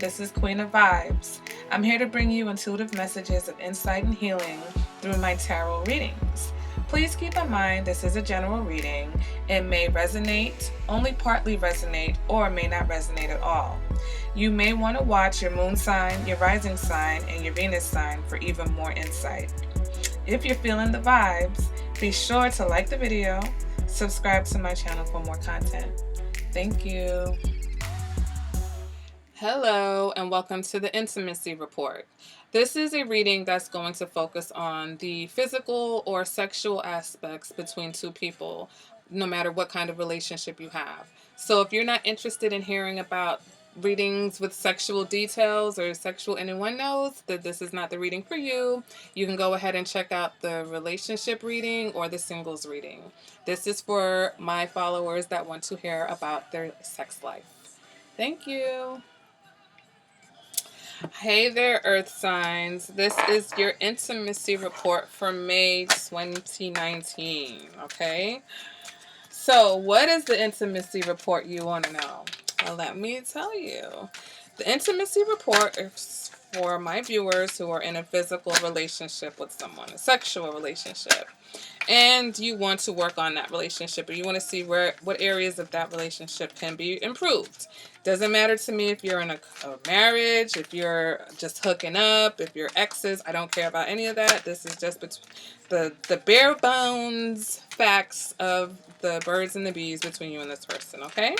this is Queen of Vibes. I'm here to bring you intuitive messages of insight and healing through my tarot readings. Please keep in mind this is a general reading. It may resonate, only partly resonate, or may not resonate at all. You may want to watch your moon sign, your rising sign, and your Venus sign for even more insight. If you're feeling the vibes, be sure to like the video, subscribe to my channel for more content. Thank you. Hello, and welcome to the Intimacy Report. This is a reading that's going to focus on the physical or sexual aspects between two people, no matter what kind of relationship you have. So if you're not interested in hearing about readings with sexual details or sexual innuendos, that this is not the reading for you. You can go ahead and check out the relationship reading or the singles reading. This is for my followers that want to hear about their sex life. Thank you. Hey there, Earth signs. This is your intimacy report for May 2019, okay? So, what is the intimacy report you want to know? Well, let me tell you. The intimacy report is for my viewers who are in a physical relationship with someone, a sexual relationship. And you want to work on that relationship, or you want to see what areas of that relationship can be improved. Doesn't matter to me if you're in a marriage, if you're just hooking up, if you're exes. I don't care about any of that. This is just the bare bones facts of the birds and the bees between you and this person, okay?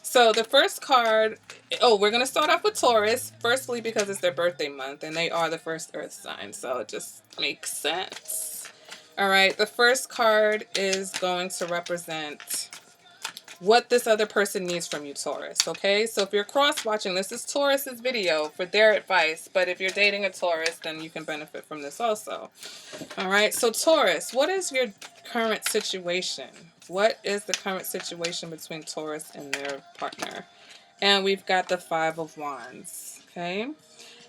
So the first card, we're going to start off with Taurus, firstly because it's their birthday month, and they are the first Earth sign, so it just makes sense. All right, the first card is going to represent what this other person needs from you, Taurus, okay? So if you're cross-watching, this is Taurus's video for their advice, but if you're dating a Taurus, then you can benefit from this also. All right, so Taurus, what is your current situation? What is the current situation between Taurus and their partner? And we've got the Five of Wands, okay?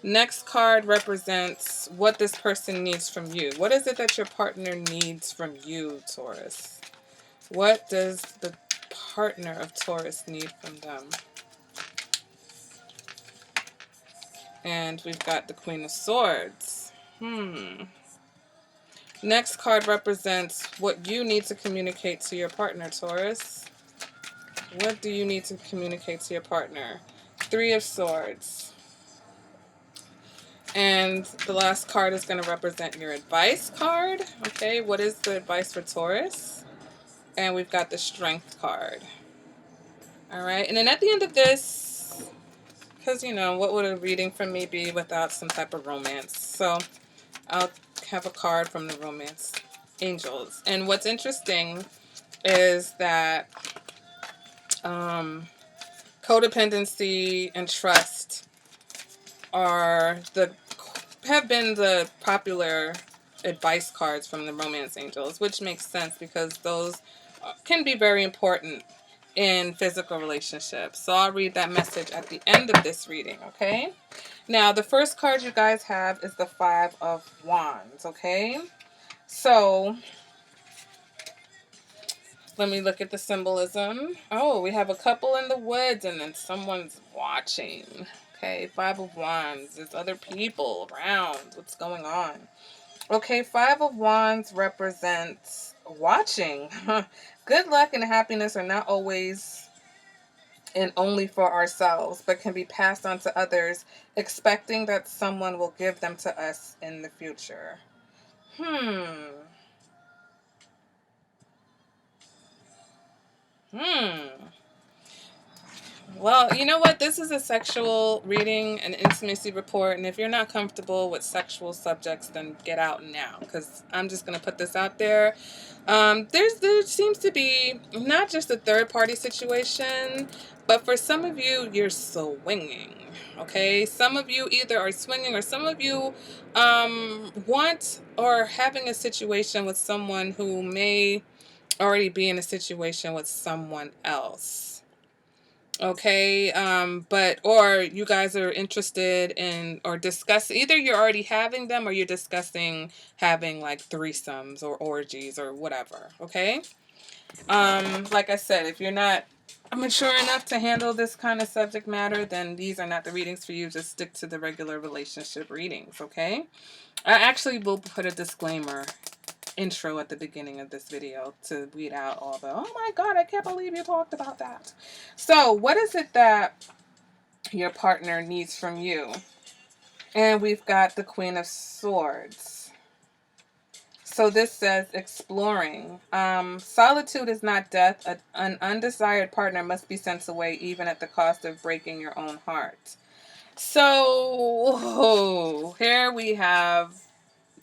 Next card represents what this person needs from you. What is it that your partner needs from you, Taurus? What does the partner of Taurus need from them? And we've got the Queen of Swords. Next card represents what you need to communicate to your partner, Taurus. What do you need to communicate to your partner? Three of Swords. And the last card is going to represent your advice card. Okay, what is the advice for Taurus? And we've got the Strength card. All right, and then at the end of this, because, you know, what would a reading from me be without some type of romance? So I'll have a card from the romance angels. And what's interesting is that codependency and trust have been the popular advice cards from the romance angels, which makes sense because those can be very important in physical relationships. So I'll read that message at the end of this reading, okay? Now, the first card you guys have is the Five of Wands, okay? So let me look at the symbolism. Oh, we have a couple in the woods and then someone's watching. Okay, Five of Wands. There's other people around. What's going on? Okay, Five of Wands represents watching. Good luck and happiness are not always and only for ourselves, but can be passed on to others, expecting that someone will give them to us in the future. Well, you know what? This is a sexual reading, an intimacy report, and if you're not comfortable with sexual subjects, then get out now, because I'm just going to put this out there. There seems to be not just a third-party situation, but for some of you, you're swinging, okay? Some of you either are swinging or some of you want or having a situation with someone who may already be in a situation with someone else. Okay, or you guys are interested in or discuss, either you're already having them or you're discussing having like threesomes or orgies or whatever, okay? Like I said, if you're not mature enough to handle this kind of subject matter, then these are not the readings for you. Just stick to the regular relationship readings, okay? I actually will put a disclaimer intro at the beginning of this video to weed out all the, oh my god, I can't believe you talked about that. So what is it that your partner needs from you? And we've got the Queen of Swords. So this says exploring. Solitude is not death. An undesired partner must be sent away even at the cost of breaking your own heart. So here we have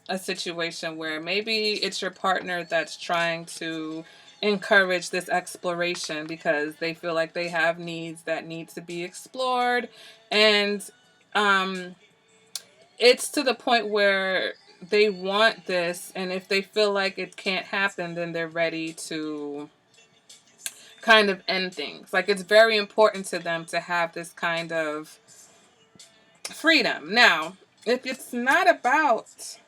a situation where maybe it's your partner that's trying to encourage this exploration because they feel like they have needs that need to be explored, and it's to the point where they want this, and if they feel like it can't happen, then they're ready to kind of end things. Like, it's very important to them to have this kind of freedom. Now, if it's not about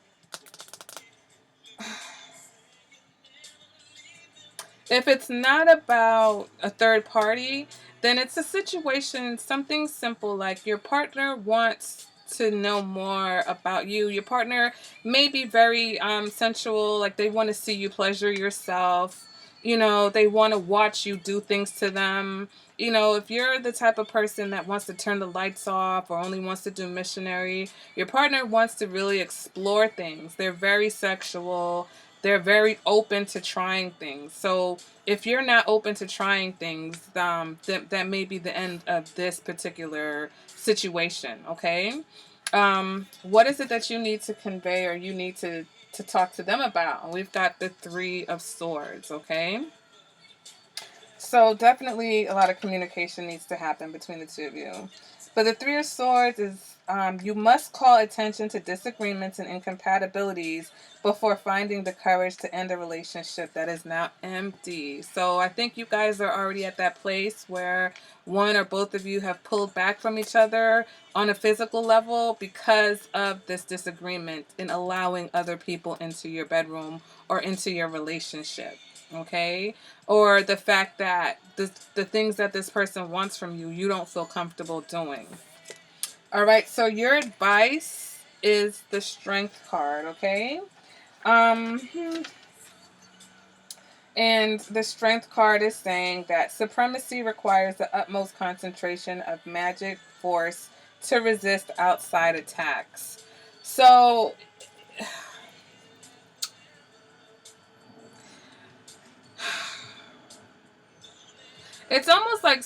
a third party, then it's a situation, something simple like your partner wants to know more about you. Your partner may be very sensual, like they want to see you pleasure yourself. You know, they want to watch you do things to them. You know, if you're the type of person that wants to turn the lights off or only wants to do missionary, your partner wants to really explore things. They're very sexual. They're very open to trying things. So if you're not open to trying things, that may be the end of this particular situation, okay? What is it that you need to convey or you need to talk to them about? We've got the Three of Swords, okay? So definitely a lot of communication needs to happen between the two of you. But the Three of Swords is you must call attention to disagreements and incompatibilities before finding the courage to end a relationship that is now empty. So I think you guys are already at that place where one or both of you have pulled back from each other on a physical level because of this disagreement in allowing other people into your bedroom or into your relationship. Okay? Or the fact that the things that this person wants from you, you don't feel comfortable doing. All right, so your advice is the Strength card, okay? And the Strength card is saying that supremacy requires the utmost concentration of magic force to resist outside attacks. So it's almost like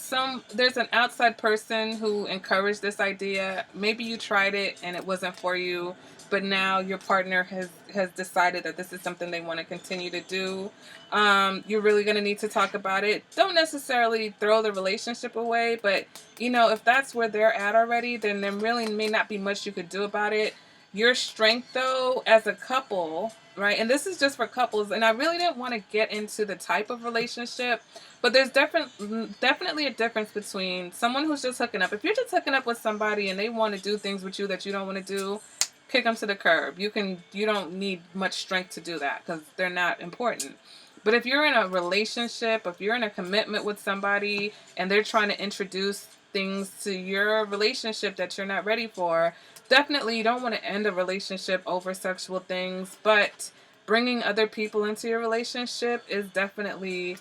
there's an outside person who encouraged this idea. Maybe you tried it and it wasn't for you, but now your partner has decided that this is something they want to continue to do. You're really going to need to talk about it. Don't necessarily throw the relationship away, but you know, if that's where they're at already, then there really may not be much you could do about it. Your strength, though, as a couple, right? And this is just for couples, and I really didn't want to get into the type of relationship, but there's definitely a difference between someone who's just hooking up. If you're just hooking up with somebody and they want to do things with you that you don't want to do, kick them to the curb. You don't need much strength to do that because they're not important. But if you're in a relationship, if you're in a commitment with somebody and they're trying to introduce things to your relationship that you're not ready for, definitely you don't want to end a relationship over sexual things, but bringing other people into your relationship is definitely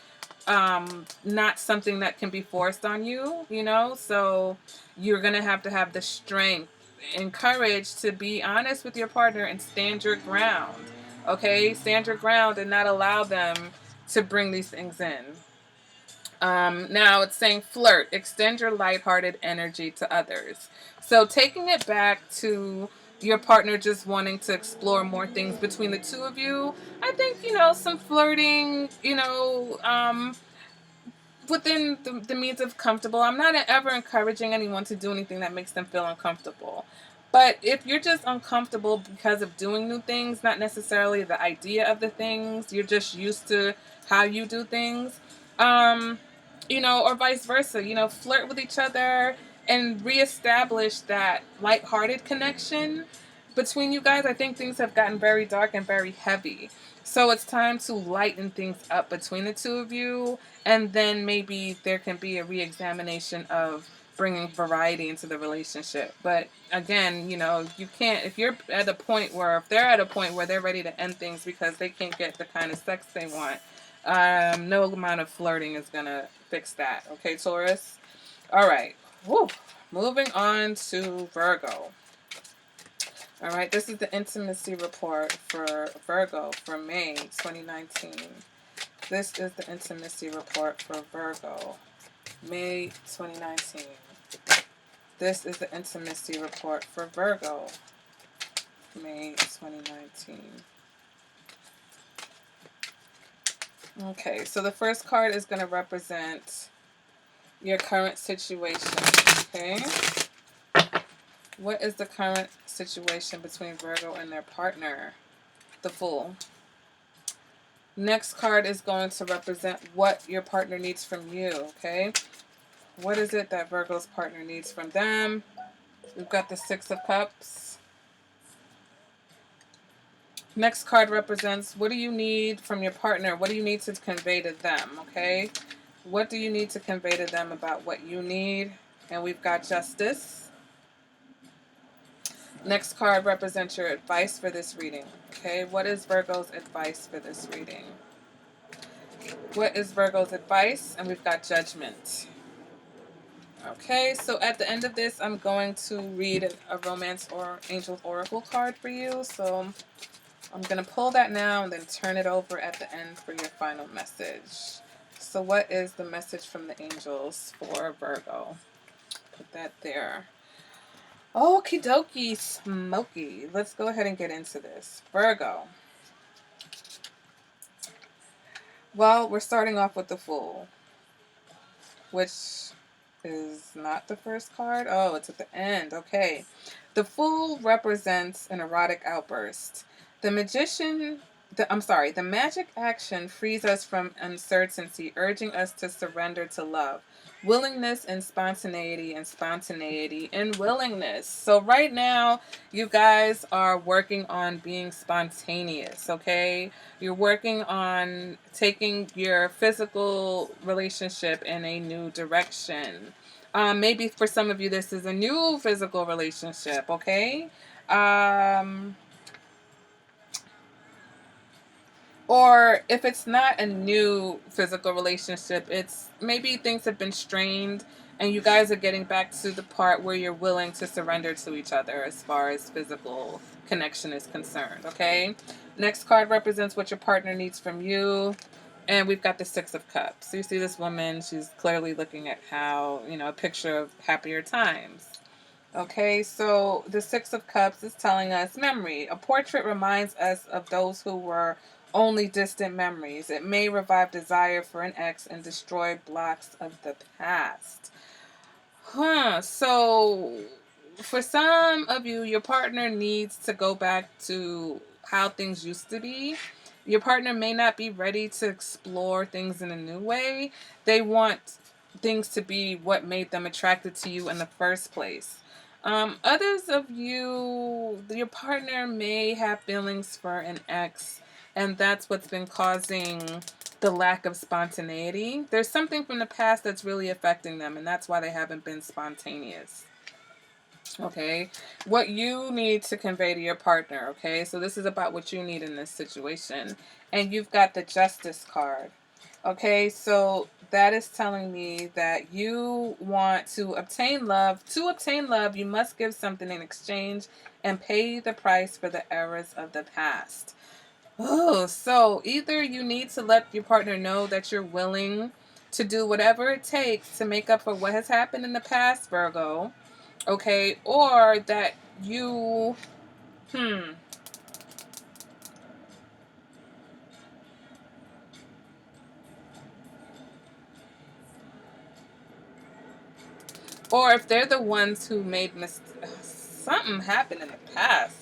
not something that can be forced on you, you know? So you're going to have the strength and courage to be honest with your partner and stand your ground. Okay? Stand your ground and not allow them to bring these things in. Now it's saying flirt, extend your lighthearted energy to others. So taking it back to your partner just wanting to explore more things between the two of you, I think, you know, some flirting, you know, within the means of comfortable. I'm not ever encouraging anyone to do anything that makes them feel uncomfortable. But if you're just uncomfortable because of doing new things, not necessarily the idea of the things, you're just used to how you do things, you know, or vice versa, you know, flirt with each other and reestablish that lighthearted connection. between you guys, I think things have gotten very dark and very heavy. So it's time to lighten things up between the two of you, and then maybe there can be a re-examination of bringing variety into the relationship. But again, you know, you can't, if you're at a point where, if they're at a point where they're ready to end things because they can't get the kind of sex they want, no amount of flirting is gonna fix that. Okay, Taurus? All right. Woo. Moving on to Virgo. All right, this is the intimacy report for Virgo for May 2019. This is the intimacy report for Virgo, May 2019. This is the intimacy report for Virgo, May 2019. Okay, so the first card is going to represent your current situation, okay? What is the current situation between Virgo and their partner? The Fool. Next card is going to represent what your partner needs from you, okay? What is it that Virgo's partner needs from them? We've got the Six of Cups. Next card represents what do you need from your partner? What do you need to convey to them, okay? What do you need to convey to them about what you need? And we've got Justice. Next card represents your advice for this reading, okay? What is Virgo's advice for this reading? What is Virgo's advice? And we've got Judgment. Okay, so at the end of this, I'm going to read a romance or angel oracle card for you. So I'm going to pull that now and then turn it over at the end for your final message. So what is the message from the angels for Virgo? Put that there. Okie dokie smoky. Let's go ahead and get into this. Virgo. Well, we're starting off with the Fool, which is not the first card. Oh, it's at the end. Okay. The Fool represents an erotic outburst. The magic action frees us from uncertainty, urging us to surrender to love. Willingness and spontaneity and willingness. So right now, you guys are working on being spontaneous, okay? You're working on taking your physical relationship in a new direction. Maybe for some of you, this is a new physical relationship, okay? Or if it's not a new physical relationship, it's maybe things have been strained and you guys are getting back to the part where you're willing to surrender to each other as far as physical connection is concerned, okay? Next card represents what your partner needs from you. And we've got the Six of Cups. So you see this woman, she's clearly looking at how, you know, a picture of happier times. Okay, so the Six of Cups is telling us memory. A portrait reminds us of those who were only distant memories. It may revive desire for an ex and destroy blocks of the past. So for some of you, your partner needs to go back to how things used to be. Your partner may not be ready to explore things in a new way. They want things to be what made them attracted to you in the first place. Others of you, your partner may have feelings for an ex, and that's what's been causing the lack of spontaneity. There's something from the past that's really affecting them, and that's why they haven't been spontaneous. Okay, what you need to convey to your partner, okay? So this is about what you need in this situation. And you've got the Justice card. Okay, so that is telling me that you want to obtain love. To obtain love, you must give something in exchange and pay the price for the errors of the past. Oh, so either you need to let your partner know that you're willing to do whatever it takes to make up for what has happened in the past, Virgo. Okay, or that you, or if they're the ones who made something happened in the past.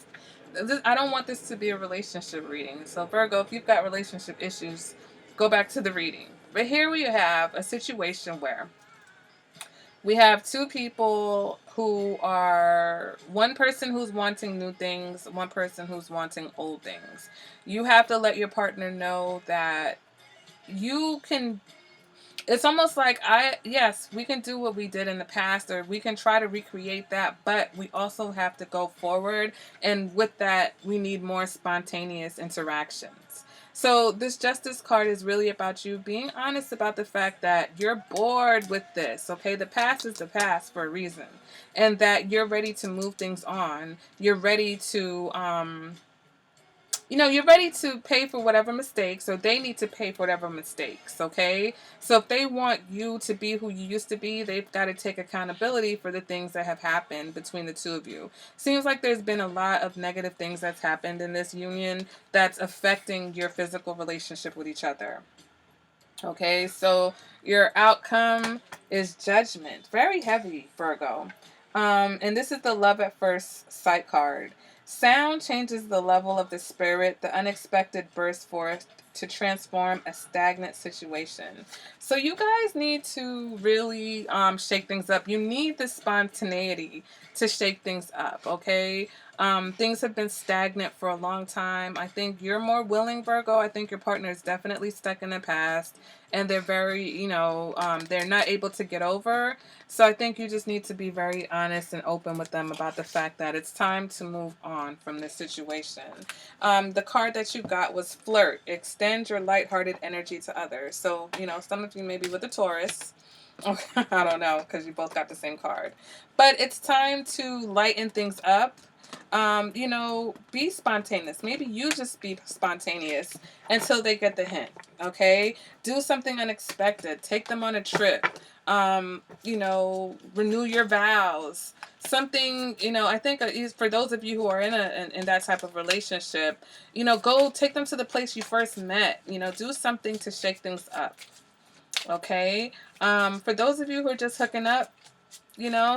I don't want this to be a relationship reading. So Virgo, if you've got relationship issues, go back to the reading. But here we have a situation where we have two people who are one person who's wanting new things, one person who's wanting old things. You have to let your partner know that you can. It's almost like yes, we can do what we did in the past, or we can try to recreate that, but we also have to go forward. And with that, we need more spontaneous interactions. So this Justice card is really about you being honest about the fact that you're bored with this, okay? The past is the past for a reason. And that you're ready to move things on. You're ready to, you're ready to pay for whatever mistakes, or they need to pay for whatever mistakes, okay? So if they want you to be who you used to be, they've got to take accountability for the things that have happened between the two of you. Seems like there's been a lot of negative things that's happened in this union that's affecting your physical relationship with each other. Okay, so your outcome is Judgment. Very heavy, Virgo. And this is the Love at First Sight card. Sound changes the level of the spirit, the unexpected burst forth to transform a stagnant situation. So you guys need to really shake things up. You need the spontaneity to shake things up, okay? Things have been stagnant for a long time. I think you're more willing, Virgo. I think your partner is definitely stuck in the past, and they're very, they're not able to get over. So I think you just need to be very honest and open with them about the fact that it's time to move on from this situation. The card that you got was Flirt. Extend your lighthearted energy to others. So, some of you may be with a Taurus. I don't know, because you both got the same card. But it's time to lighten things up. Be spontaneous. Maybe you just be spontaneous until they get the hint. Okay? Do something unexpected. Take them on a trip. Renew your vows. Something, I think for those of you who are in that type of relationship, go take them to the place you first met. Do something to shake things up. Okay? For those of you who are just hooking up,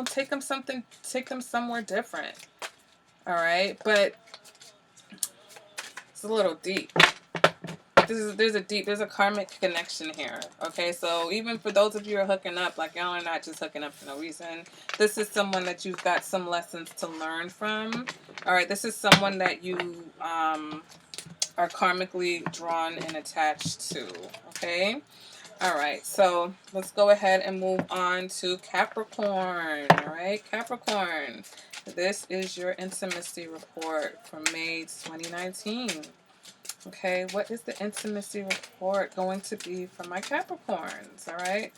take them somewhere different. All right, but it's a little deep. There's a karmic connection here. Okay, so even for those of you who are hooking up, like y'all are not just hooking up for no reason. This is someone that you've got some lessons to learn from. All right, this is someone that you are karmically drawn and attached to. Okay. All right, so let's go ahead and move on to Capricorn. All right, Capricorn. This is your intimacy report for May 2019. Okay, what is the intimacy report going to be for my Capricorns? All right,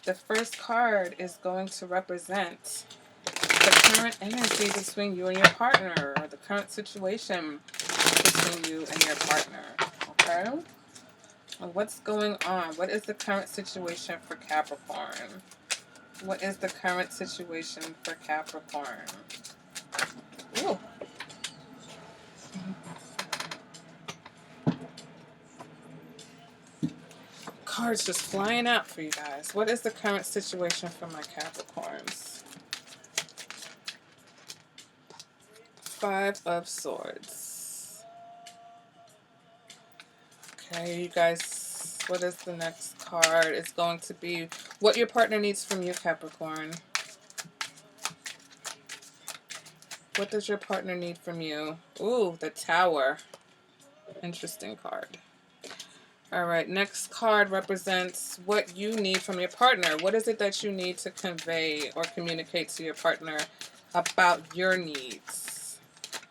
the first card is going to represent the current energy between you and your partner, or the current situation between you and your partner. Okay. What's going on? What is the current situation for Capricorn? What is the current situation for Capricorn? Ooh. Cards just flying out for you guys. What is the current situation for my Capricorns? Five of Swords. Okay, you guys, what is the next card? It's going to be what your partner needs from you, Capricorn. What does your partner need from you? Ooh, the Tower. Interesting card. All right, next card represents what you need from your partner. What is it that you need to convey or communicate to your partner about your needs?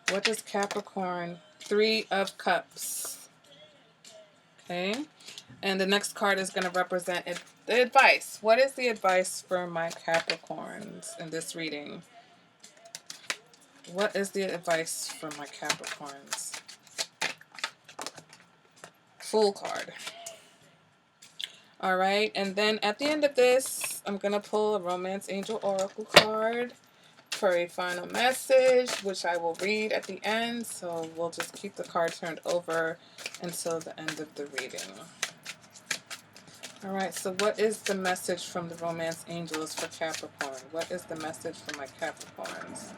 What does Capricorn? Three of Cups. Okay. And the next card is going to represent the advice. What is the advice for my Capricorns in this reading? What is the advice for my Capricorns? Fool card. All right, and then at the end of this, I'm going to pull a Romance Angel Oracle card for a final message, which I will read at the end. So we'll just keep the card turned over until the end of the reading. All right, so what is the message from the Romance Angels for Capricorn? What is the message for my Capricorns?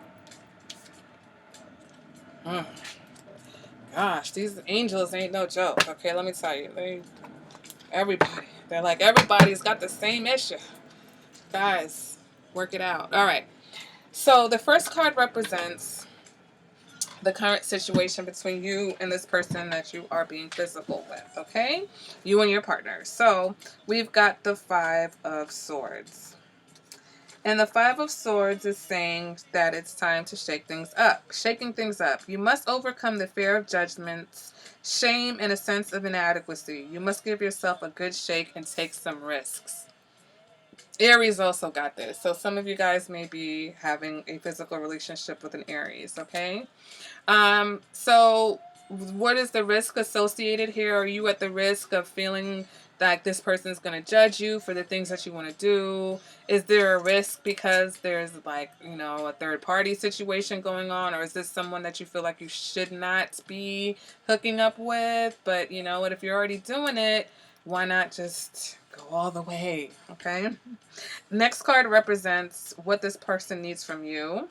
Gosh, these angels ain't no joke. Okay, let me tell you. They're like, everybody's got the same issue. Guys, work it out. All right. So the first card represents the current situation between you and this person that you are being physical with, okay? You and your partner. So we've got the Five of Swords. And the Five of Swords is saying that it's time to shake things up. Shaking things up. You must overcome the fear of judgments, shame, and a sense of inadequacy. You must give yourself a good shake and take some risks. Aries also got this. So some of you guys may be having a physical relationship with an Aries, okay? So what is the risk associated here? Are you at the risk of feeling that this person is going to judge you for the things that you want to do? Is there a risk because there's like, you know, a third party situation going on? Or is this someone that you feel like you should not be hooking up with? But you know what, if you're already doing it, why not just go all the way? Okay. Next card represents what this person needs from you.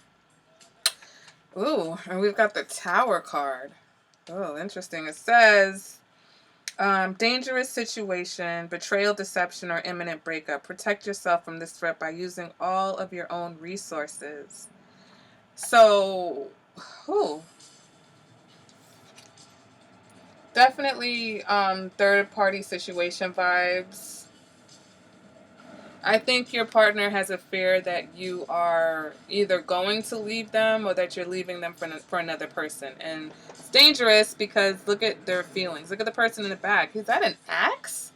Ooh, and we've got the Tower card. Oh, interesting. It says, dangerous situation, betrayal, deception, or imminent breakup. Protect yourself from this threat by using all of your own resources. So, ooh, definitely third party situation vibes. I think your partner has a fear that you are either going to leave them or that you're leaving them for another person. And it's dangerous because look at their feelings. Look at the person in the back. Is that an axe?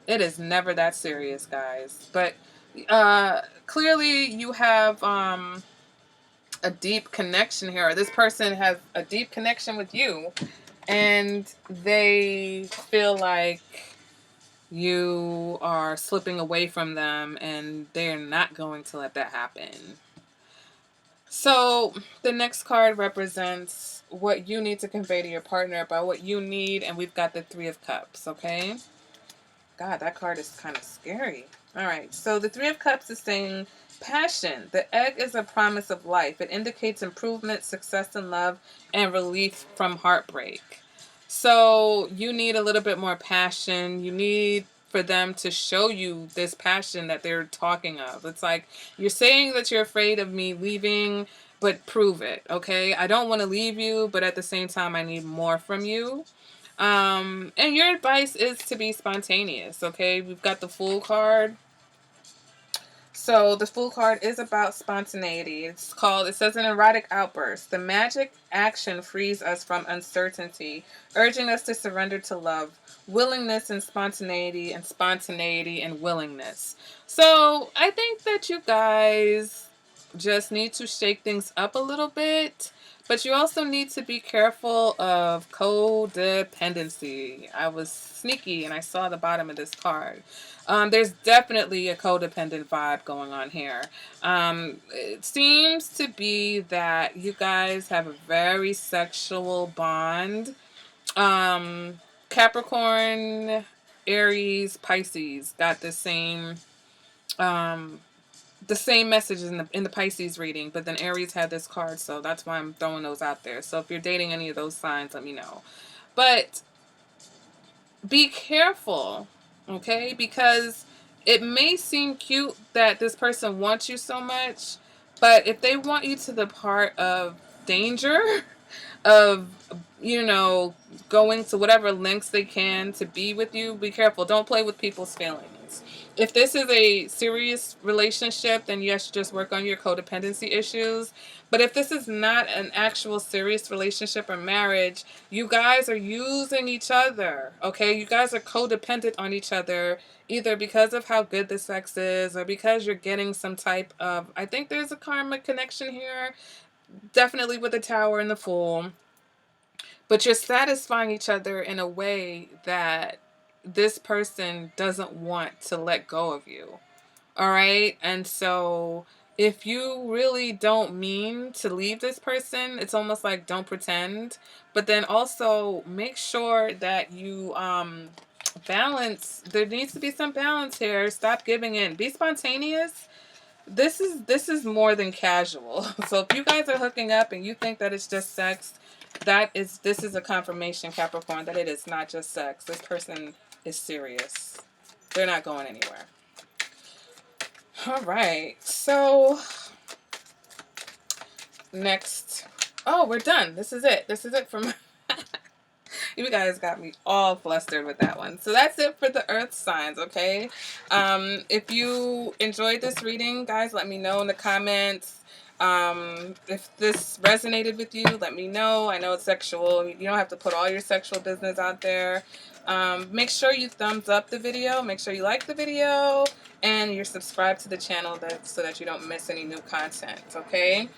It is never that serious, guys. But clearly you have a deep connection here. Or this person has a deep connection with you. And they feel like you are slipping away from them and they're not going to let that happen. So the next card represents what you need to convey to your partner about what you need, and we've got the Three of Cups, okay? God, that card is kind of scary. All right, so the Three of Cups is saying passion. The egg is a promise of life. It indicates improvement, success in love, and relief from heartbreak. So you need a little bit more passion. You need for them to show you this passion that they're talking of. It's like, you're saying that you're afraid of me leaving, but prove it, okay? I don't want to leave you, but at the same time, I need more from you. And your advice is to be spontaneous, okay? We've got the Fool card. So the Fool card is about spontaneity. It says an erotic outburst. The magic action frees us from uncertainty, urging us to surrender to love, willingness and spontaneity and willingness. So I think that you guys just need to shake things up a little bit. But you also need to be careful of codependency. I was sneaky and I saw the bottom of this card. There's definitely a codependent vibe going on here. It seems to be that you guys have a very sexual bond. Capricorn, Aries, Pisces got the same messages in the Pisces reading, but then Aries had this card, so that's why I'm throwing those out there. So if you're dating any of those signs, let me know. But be careful, okay? Because it may seem cute that this person wants you so much, but if they want you to the part of danger, of, you know, going to whatever lengths they can to be with you, be careful. Don't play with people's feelings. If this is a serious relationship, then yes, just work on your codependency issues. But if this is not an actual serious relationship or marriage, you guys are using each other, okay? You guys are codependent on each other, either because of how good the sex is or because you're getting some type of, I think there's a karmic connection here, definitely with the Tower and the Fool. But you're satisfying each other in a way that this person doesn't want to let go of you. All right? And so if you really don't mean to leave this person, it's almost like don't pretend. But then also make sure that you balance. There needs to be some balance here. Stop giving in. Be spontaneous. This is more than casual. So if you guys are hooking up and you think that it's just sex, this is a confirmation, Capricorn, that it is not just sex. This person is serious. They're not going anywhere. All right. So next. Oh, we're done. This is it. This is it from. You guys got me all flustered with that one. So that's it for the earth signs, okay? If you enjoyed this reading, guys, let me know in the comments. If this resonated with you, let me know. I know it's sexual. You don't have to put all your sexual business out there. Make sure you thumbs up the video. Make sure you like the video. And you're subscribed to the channel so that you don't miss any new content, okay?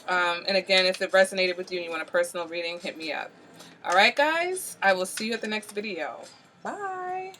And again, if it resonated with you and you want a personal reading, hit me up. Alright guys, I will see you at the next video. Bye!